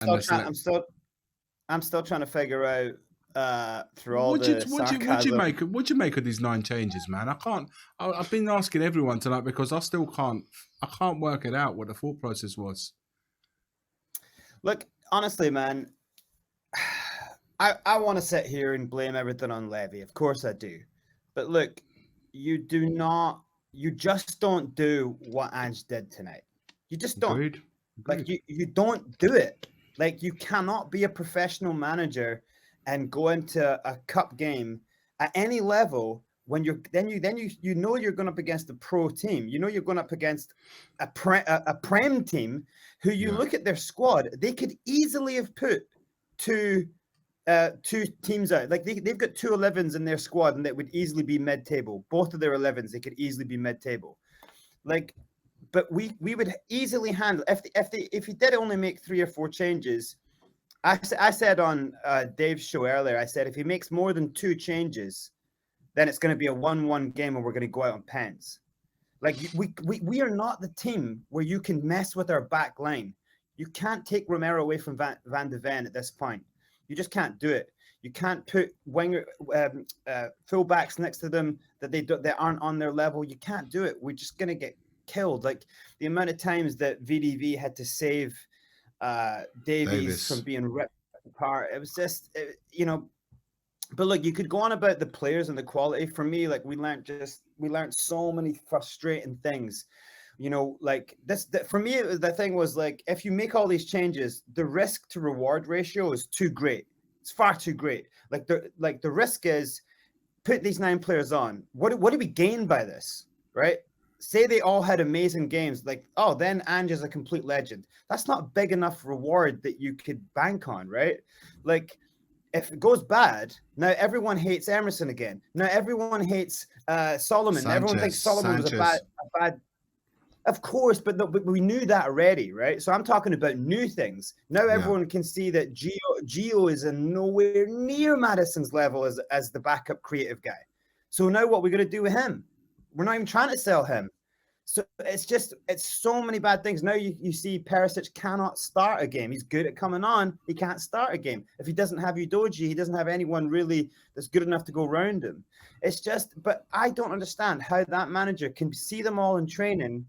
and the I'm still trying to figure out through all the sarcasm. What do you make of these 9 changes, man? I've been asking everyone tonight because I can't work it out what the thought process was. Look, honestly, man, I want to sit here and blame everything on Levy. Of course I do. But look, you just don't do what Ange did tonight. You just don't. Agreed. Like you don't do it. Like you cannot be a professional manager and go into a cup game at any level when you know you're going up against a pro team. You know you're going up against a prem team who you look at their squad. They could easily have put two teams out. Like they've got 2 11s in their squad and that would easily be mid-table. Both of their 11s, they could easily be mid-table. Like, but we would easily handle if he did only make 3 or 4 changes. I said on Dave's show earlier, I said if he makes more than 2 changes, then it's going to be a 1-1 game and we're going to go out on pens. Like we are not the team where you can mess with our back line. You can't take Romero away from Van de Ven at this point. You just can't do it. You can't put winger fullbacks next to them that they aren't on their level. You can't do it. We're just going to get killed. Like the amount of times that VDV had to save Davies from being ripped apart. It was just, but look, you could go on about the players and the quality. For me, like we learned so many frustrating things. Like this, for me, the thing was like, if you make all these changes, the risk to reward ratio is too great. It's far too great. Like the risk is put these 9 players on. What do we gain by this? Right? Say they all had amazing games. Like, oh, then Ange is a complete legend. That's not big enough reward that you could bank on, right? Like, if it goes bad, now everyone hates Emerson again. Now everyone hates Solomon. Everyone thinks Solomon was a bad. Of course, but we knew that already, right? So I'm talking about new things. Now everyone can see that Gio is nowhere near Madison's level as the backup creative guy. So now what we're going to do with him? We're not even trying to sell him. So it's so many bad things. Now you see Perisic cannot start a game. He's good at coming on. He can't start a game. If he doesn't have Udogie, he doesn't have anyone really that's good enough to go around him. It's just, but I don't understand how that manager can see them all in training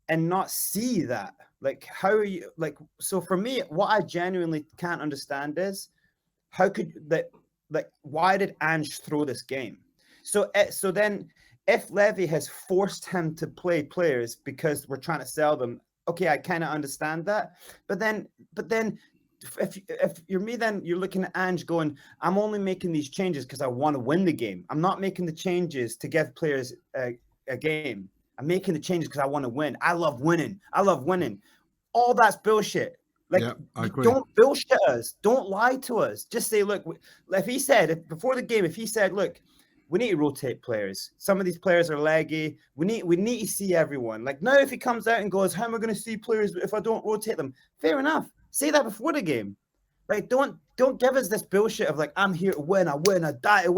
and not see that. Like, how are you, like, so for me, what I genuinely can't understand is how could that, like, why did Ange throw this game? So then if Levy has forced him to play players because we're trying to sell them, okay, I kind of understand that. But then if you're me, then you're looking at Ange going, I'm only making these changes because I want to win the game. I'm not making the changes to give players a game. I'm making the changes because I want to win. I love winning. All that's bullshit. Like, don't bullshit us. Don't lie to us. Just say, look, before the game, if he said, look, we need to rotate players. Some of these players are leggy. We need to see everyone. Like, now if he comes out and goes, how am I going to see players if I don't rotate them? Fair enough. Say that before the game. Like, don't give us this bullshit of like, I'm here to win. I die to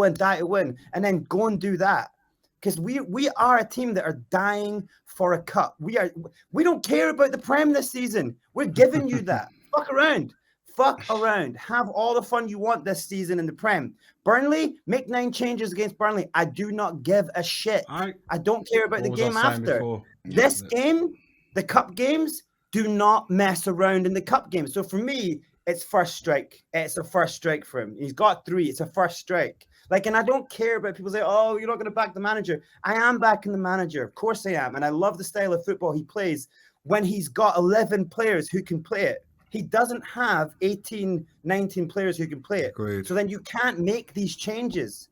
win, and then go and do that. Because we are a team that are dying for a cup. We don't care about the Prem this season. We're giving you that. Fuck around. Have all the fun you want this season in the Prem. Burnley, make 9 changes against Burnley. I do not give a shit. I don't care about the game after. This game, the cup games, do not mess around in the cup games. So for me, it's first strike. It's a first strike for him. He's got 3. It's a first strike. Like, and I don't care about people say, oh, you're not going to back the manager. I am backing the manager. Of course I am. And I love the style of football he plays when he's got 11 players who can play it. He doesn't have 18, 19 players who can play it. Agreed. So then you can't make these changes.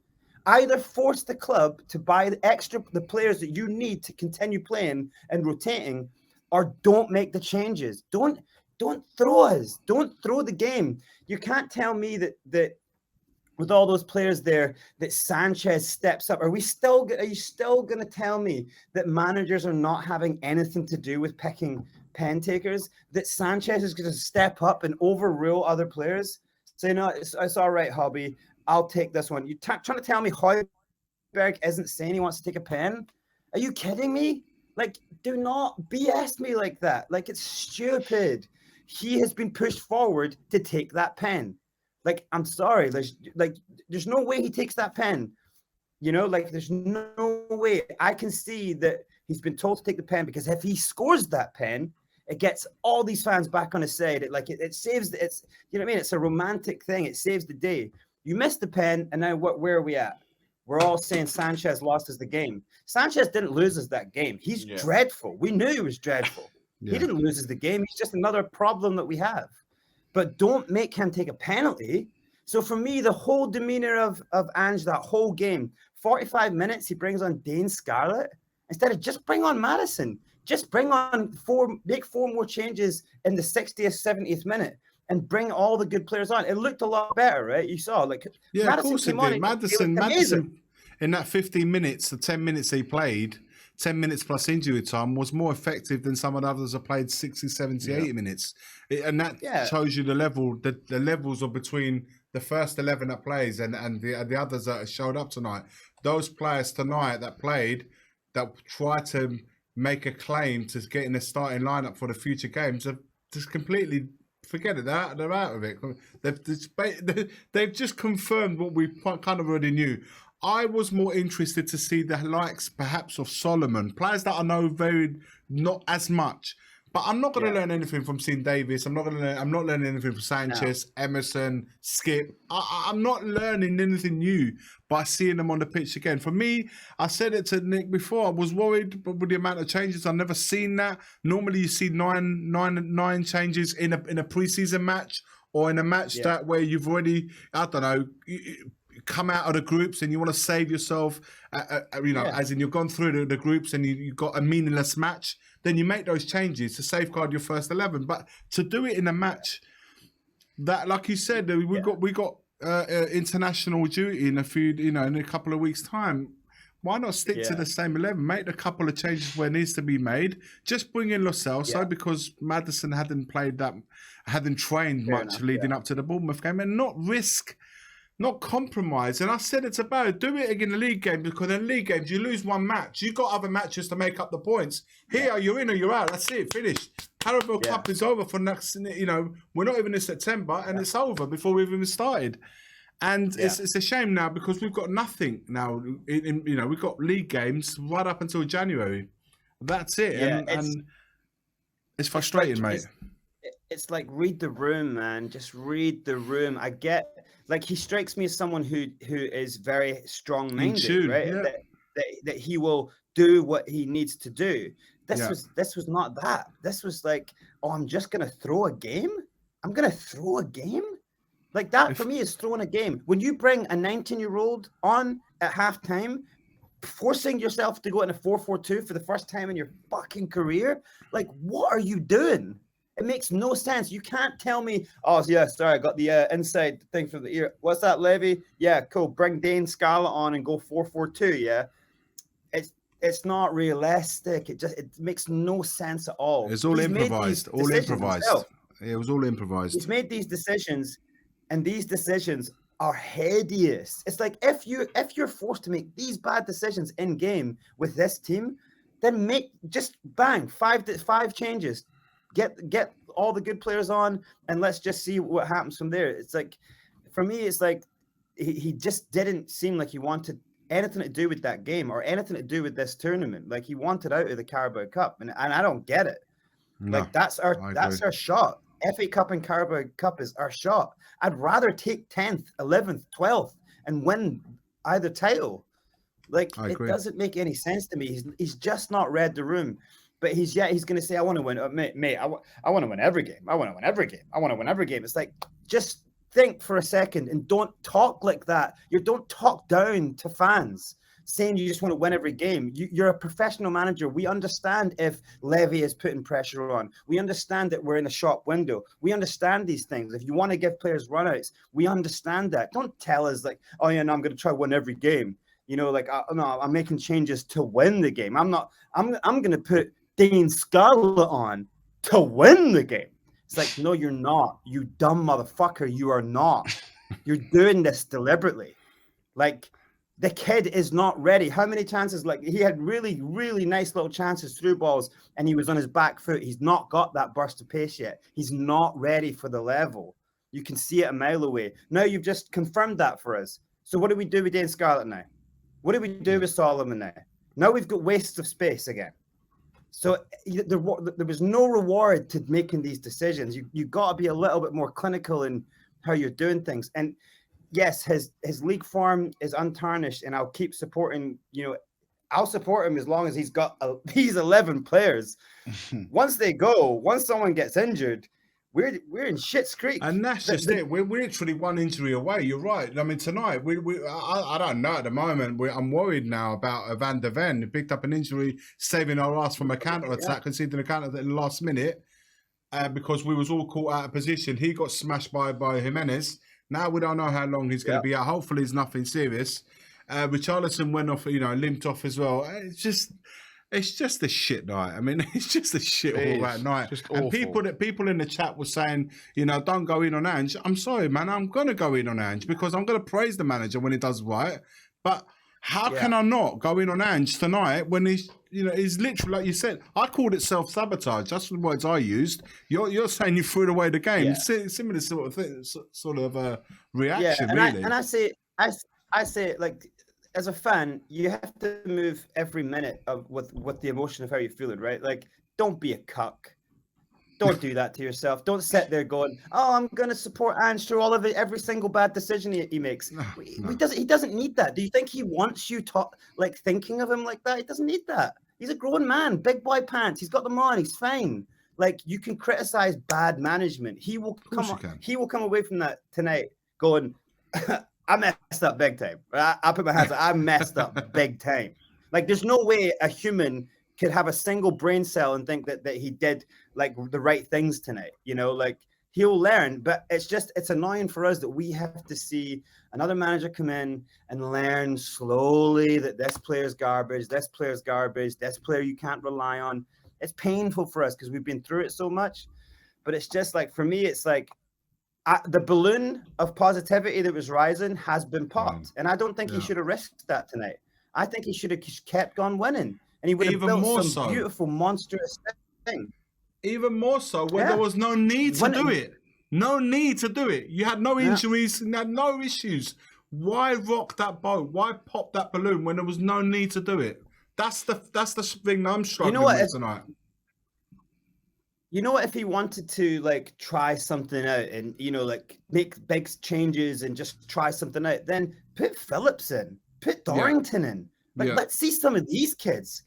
Either force the club to buy the players that you need to continue playing and rotating, or don't make the changes. Don't throw us. Don't throw the game. You can't tell me that with all those players there that Sanchez steps up. Are you still going to tell me that managers are not having anything to do with picking pen takers? That Sanchez is going to step up and overrule other players? Say, no, it's all right, Hobby. I'll take this one. You're trying to tell me Højbjerg isn't saying he wants to take a pen? Are you kidding me? Like, do not BS me like that. Like, it's stupid. he has been pushed forward to take that pen. Like, I'm sorry, there's no way he takes that pen. You know, like there's no way. I can see that he's been told to take the pen, because if he scores that pen, it gets all these fans back on his side. It saves. It's, you know what I mean. It's a romantic thing. It saves the day. You missed the pen, and now where are we at? We're all saying Sanchez lost us the game. Sanchez didn't lose us that game. He's dreadful. We knew he was dreadful. He didn't lose us the game. He's just another problem that we have. But don't make him take a penalty. So for me, the whole demeanor of Ange, that whole game, 45 minutes, he brings on Dane Scarlett instead of just bring on Maddison. Just bring on make four more changes in the 60th, 70th minute, and bring all the good players on. It looked a lot better, right? You saw, like, Madison, of course it did. Maddison, in that 15 minutes, the 10 minutes he played, 10 minutes plus injury time, was more effective than some of the others have played 60, 70, 80 minutes. And that shows you the level, the levels of between the first 11 that plays and the others that showed up tonight. Those players tonight that played, that tried to make a claim to get in the starting lineup for the future games, have just completely forget it. They're out of it. They've just confirmed what we kind of already knew. I was more interested to see the likes, perhaps, of Solomon, players that I know not as much. But I'm not going to learn anything from seeing Davis. I'm not learning anything from Sanchez, Emerson, Skip. I'm not learning anything new by seeing them on the pitch again. For me, I said it to Nick before, I was worried with the amount of changes. I've never seen that. Normally you see nine changes in a preseason match, or in a match that where you've already, I don't know, come out of the groups and you want to save yourself, as in you've gone through the groups and you've got a meaningless match. Then you make those changes to safeguard your first 11. But to do it in a match that, like you said, we got international duty in in a couple of weeks' time. Why not stick to the same 11? Make a couple of changes where it needs to be made. Just bring in Lo Celso because Maddison hadn't trained much leading up to the Bournemouth game, and not compromise. And I said it's about do it again in the league game, because in league games you lose one match, you've got other matches to make up the points. Here you're in or you're out. That's it, finished. Carabao Cup is over for next. We're not even in September, and it's over before we've even started. And it's a shame now, because we've got nothing now. We've got league games right up until January. That's it, and it's frustrating, mate. It's like, read the room, man. Just read the room. I get, like, he strikes me as someone who is very strong-minded, right? Yeah. That he will do what he needs to do. This was not that. This was like, I'm just gonna throw a game. I'm gonna throw a game. Like, that for me is throwing a game. When you bring a 19-year-old on at halftime, forcing yourself to go in a 4-4-2 for the first time in your fucking career, like, what are you doing? It makes no sense. You can't tell me, sorry, I got the inside thing from the ear. What's that, Levy? Yeah, cool. Bring Dane Scarlett on and go 4-4-2, yeah? It's not realistic. It makes no sense at all. It's all improvised. It was all improvised. He's made these decisions, and these decisions are hideous. It's like, if you're forced to make these bad decisions in game with this team, then just bang, five changes. Get all the good players on, and let's just see what happens from there. It's like, for me, it's like he just didn't seem like he wanted anything to do with that game or anything to do with this tournament. Like, he wanted out of the Carabao Cup, and I don't get it. No, like, that's our shot. FA Cup and Carabao Cup is our shot. I'd rather take 10th, 11th, 12th and win either title. Like, it doesn't make any sense to me. He's just not read the room. But he's going to say, I want to win. Mate, I want to win every game. I want to win every game. I want to win every game. It's like, just think for a second and don't talk like that. You don't talk down to fans saying you just want to win every game. You're a professional manager. We understand if Levy is putting pressure on. We understand that we're in a shop window. We understand these things. If you want to give players runouts, we understand that. Don't tell us like, oh yeah, no, I'm going to try to win every game. I'm making changes to win the game. I'm going to put Dane Scarlett on to win the game. It's like, no, you're not. You dumb motherfucker. You are not. You're doing this deliberately. Like, The kid is not ready. How many chances? Like, he had really, really nice little chances through balls, and he was on his back foot. He's not got that burst of pace yet. He's not ready for the level. You can see it a mile away. Now you've just confirmed that for us. So what do we do with Dane Scarlett now? What do we do with Solomon now? Now we've got wastes of space again. So there was no reward to making these decisions. You got to be a little bit more clinical in how you're doing things. And yes, his league form is untarnished, and I'll keep supporting. I'll support him as long as he's got these 11 players. Once someone gets injured, we're in shit's creek. And that's just it. We're literally one injury away. You're right. I mean, tonight I don't know at the moment. I'm worried now about Van der Ven, who picked up an injury, saving our ass from a counter attack, conceding a counter at the last minute, because we was all caught out of position. He got smashed by Jimenez. Now we don't know how long he's going to be out. Hopefully, it's nothing serious. Richarlison went off, limped off as well. It's just a shit night. I mean, it's just a shit all right night. And people in the chat were saying, don't go in on Ange. I'm sorry, man. I'm going to go in on Ange because I'm going to praise the manager when he does right. But how can I not go in on Ange tonight when he's literally, like you said, I called it self-sabotage. That's the words I used. You're saying you threw away the game. Yeah. Similar sort of thing, sort of reaction, really. I say, like, as a fan, you have to move every minute with the emotion of how you're feeling, right? Like, don't be a cuck. Don't do that to yourself. Don't sit there going, "Oh, I'm going to support Ange through all of it, every single bad decision he makes." No. He doesn't need that. Do you think he wants you thinking of him like that? He doesn't need that. He's a grown man, big boy pants. He's got them on. He's fine. Like, you can criticize bad management. He will come away from that tonight going, I messed up big time. I put my hands up. I messed up big time. Like, there's no way a human could have a single brain cell and think that he did like the right things tonight. Like, he'll learn, but it's annoying for us that we have to see another manager come in and learn slowly that this player's garbage, this player you can't rely on. It's painful for us because we've been through it so much. But it's just like, for me, it's like, the balloon of positivity that was rising has been popped, and I don't think he should have risked that tonight. I think he should have kept on winning, and he would have built some beautiful, monstrous thing. Even more so when there was no need to do it. No need to do it. You had no injuries, you had no issues. Why rock that boat? Why pop that balloon when there was no need to do it? That's the thing I'm struggling with tonight. If he wanted to like try something out and like make big changes and just try something out, then put Phillips in, put Dorrington in. Let's see some of these kids.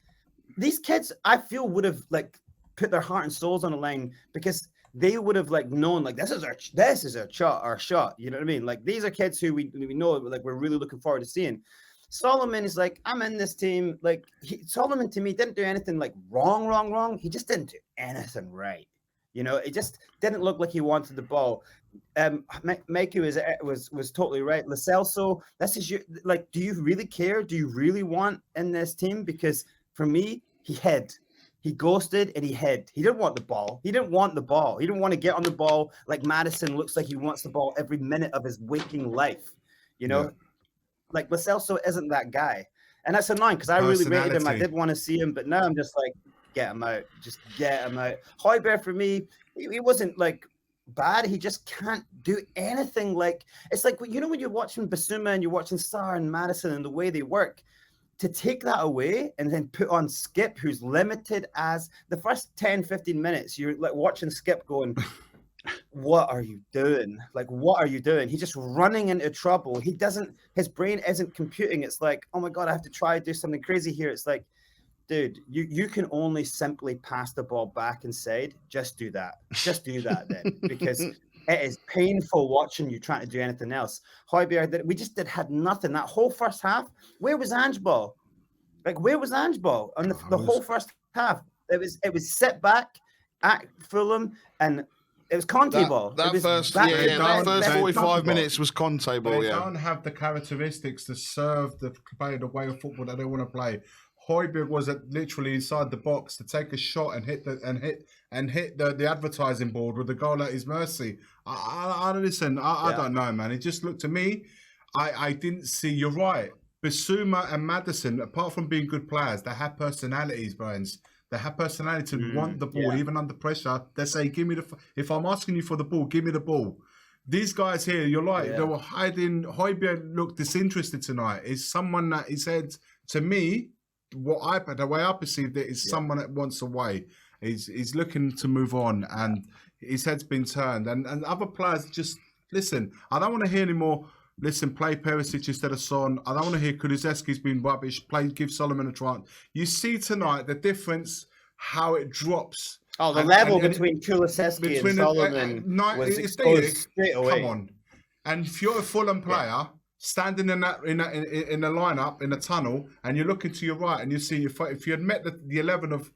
These kids, I feel, would have like put their heart and souls on the line because they would have like known like this is our shot. You know what I mean? Like, these are kids who we know like we're really looking forward to seeing. Solomon is like, I'm in this team. Like, Solomon to me didn't do anything like wrong. He just didn't do anything right. It just didn't look like he wanted the ball. Meku was totally right. Lo Celso, this is do you really care? Do you really want in this team? Because for me, he hid. He ghosted and he hid. He didn't want the ball. He didn't want to get on the ball like Maddison looks like he wants the ball every minute of his waking life. Like, Lo Celso isn't that guy. And that's annoying because I really rated him. I did want to see him, but now I'm just like, get him out. Just get him out. Højbjerg, for me, he wasn't like bad. He just can't do anything. Like, it's like, when you're watching Basuma and you're watching Sarr and Maddison and the way they work, to take that away and then put on Skip, who's limited as the first 10, 15 minutes, you're like watching Skip going, what are you doing? Like, what are you doing? He's just running into trouble. His brain isn't computing. It's like, oh my God, I have to try to do something crazy here. It's like, dude, you can only simply pass the ball back inside. Just do that. Just do that then, because it is painful watching you trying to do anything else. Højbjerg, we just had nothing. That whole first half, where was Ange ball? Like, where was Ange ball? On the whole first half, it was set back at Fulham, and it was Conte ball. That first 45 minutes was Conte ball. They don't have the characteristics to serve the way of football that they want to play. Højbjerg was literally inside the box to take a shot and hit the advertising board with the goal at his mercy. I don't know, man. It just looked to me, I didn't see. You're right. Bissouma and Maddison, apart from being good players, they have personalities, Brian's. They have personality to want the ball, even under pressure. They say, "Give me the. If I'm asking you for the ball, give me the ball." These guys here, you're right. They were hiding. Højbjerg looked disinterested tonight. Is someone that he said to me, the way I perceived it is someone that wants away. He's looking to move on, and his head's been turned. And other players just listen. I don't want to hear any more. Listen, play Perisic instead of Son. I don't want to hear Kulusevski's been rubbish. Give Solomon a chance. You see tonight the difference, how it drops. Oh, the level between Kulusevski and Solomon was exposed straight away. Come on. And if you're a Fulham player standing in a lineup in a tunnel, and you're looking to your right, and you see if you had met the 11 of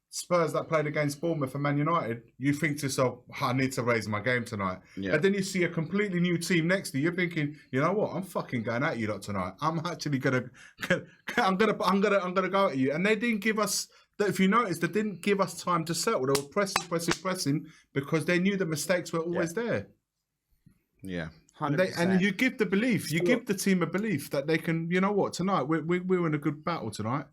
Spurs that played against Bournemouth and Man United, you think to yourself, I need to raise my game tonight. Yeah. And then you see a completely new team next to you. You're thinking, you know what? I'm fucking going at you lot tonight. I'm actually gonna go at you. And they didn't give us. If you notice, they didn't give us time to settle. They were pressing because they knew the mistakes were always there. Yeah. And you give the belief. You give the team a belief that they can. You know what? Tonight we're in a good battle tonight.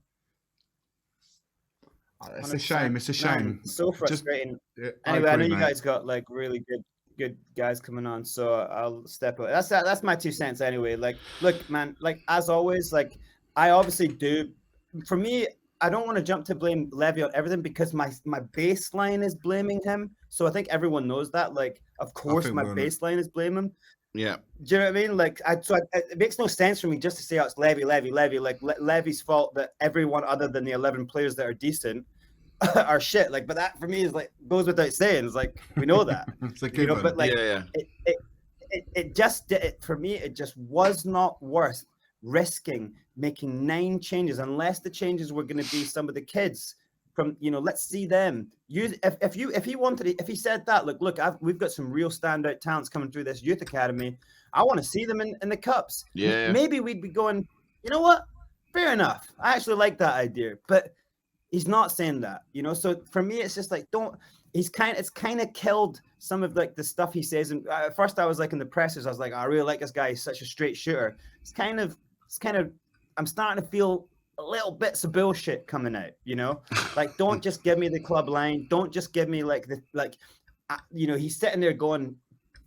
It's a shame. It's a shame. Man, so frustrating. Anyway, I know you guys got like really good guys coming on, so I'll step up. That's my 2 cents anyway. Like, look, man. Like as always, like I obviously do. For me, I don't want to jump to blame Levy on everything because my baseline is blaming him. So I think everyone knows that. Like, of course, my baseline is blaming him. Yeah. Do you know what I mean? Like, it makes no sense for me just to say, oh, it's Levy. Like, Levy's fault that everyone other than the 11 players that are decent are shit. Like, but that for me is like goes without saying. It's like we know that. It's a given. But like, for me, it just was not worth risking making 9 changes unless the changes were going to be some of the kids from, let's see them. If he said that, look, we've got some real standout talents coming through this youth academy. I want to see them in the cups. Yeah. Maybe we'd be going, you know what? Fair enough. I actually like that idea, but he's not saying that, So for me, it's just like, it's kind of killed some of like the stuff he says. And at first I was like in the pressers, I was like, I really like this guy. He's such a straight shooter. It's kind of, I'm starting to feel a little bits of bullshit coming out, like, don't just give me the club line. Don't just give me he's sitting there going,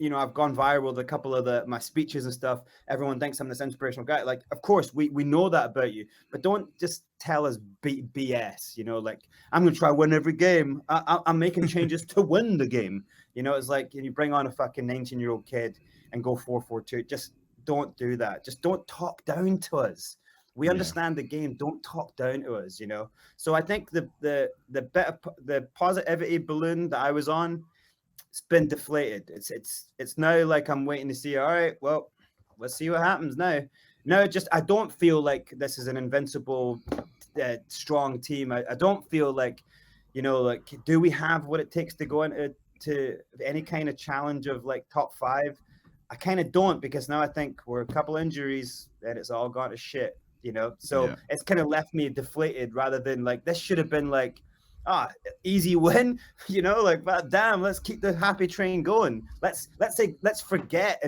I've gone viral with a couple of my speeches and stuff. Everyone thinks I'm this inspirational guy. Like, of course, we know that about you, but don't just tell us BS, like, I'm going to try to win every game. I'm making changes to win the game. It's like, you bring on a fucking 19-year-old kid and go 4-4-2. Just don't do that. Just don't talk down to us. We understand the game. Don't talk down to us, So I think the positivity balloon that I was on, it's been deflated. It's now like I'm waiting to see. All right, well, let's see what happens now. No, I don't feel like this is an invincible, strong team. I don't feel like, do we have what it takes to go into any kind of challenge of like top 5? I kind of don't, because now I think we're a couple injuries and it's all gone to shit. So it's kind of left me deflated rather than like, this should have been like, easy win, like, but damn, let's keep the happy train going. Let's forget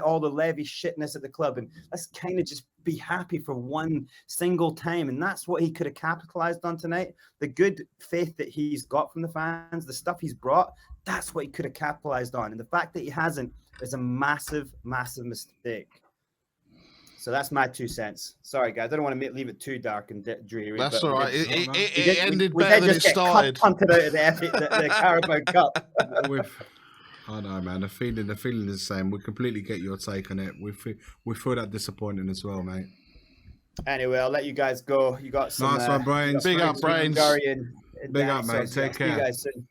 all the Levy shitness at the club, and let's kind of just be happy for one single time. And that's what he could have capitalized on tonight. The good faith that he's got from the fans, the stuff he's brought, that's what he could have capitalized on. And the fact that he hasn't is a massive, massive mistake. So that's my 2 cents. Sorry, guys. I don't want to leave it too dark and dreary. That's all right. It ended better than it started. Punted out of the Carabao Cup. I know, man. The feeling is the same. We completely get your take on it. We feel that disappointing as well, mate. Anyway, I'll let you guys go. You got some nice one, Brains. Big up, Brains. Big up, mate. Take care. See you guys soon.